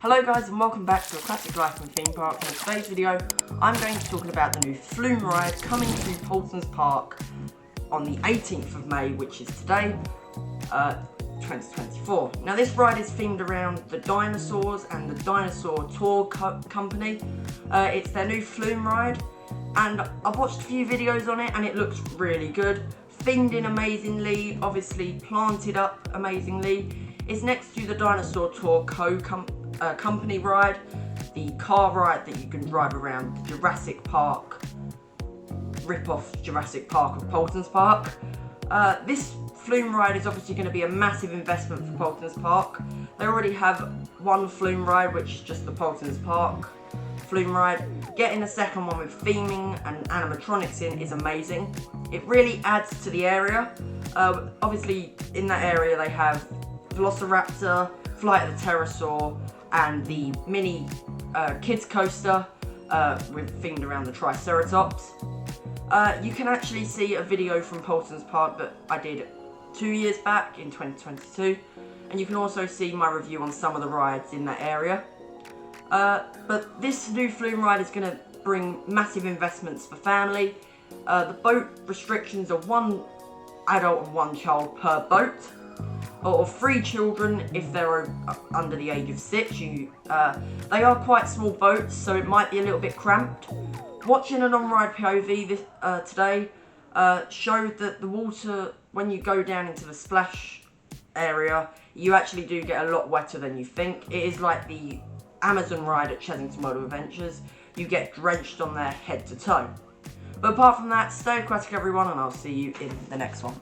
Hello guys and welcome back to Aquatic Life and Theme Park. In today's video I'm going to be talking about the new flume ride coming to Paultons Park on the 18th of May, which is today, 2024. Now this ride is themed around the dinosaurs and the Dinosaur Tour Company. It's their new flume ride and I've watched a few videos on it and it looks really good. Themed in amazingly, obviously planted up amazingly. It's next to the Dinosaur Tour Company ride, the car ride that you can drive around the Jurassic Park, rip-off Jurassic Park of Paultons Park. This flume ride is obviously going to be a massive investment for Paultons Park. They already have one flume ride, which is just the Paultons Park flume ride. Getting a second one with theming and animatronics in is amazing. It really adds to the area. Obviously in that area they have Velociraptor, Flight of the Pterosaur, and the mini kids coaster with themed around the Triceratops. You can actually see a video from Paultons Park that I did 2 years back in 2022, and you can also see my review on some of the rides in that area. But this new flume ride is going to bring massive investments for family. The boat restrictions are 1 adult and 1 child per boat, or 3 children if they're under the age of 6. They are quite small boats, so it might be a little bit cramped. Watching an on-ride POV today showed that the water, when you go down into the splash area, you actually do get a lot wetter than you think. It is like the Amazon ride at Chessington World of Adventures. You get drenched on there head to toe. But apart from that, stay aquatic everyone, and I'll see you in the next one.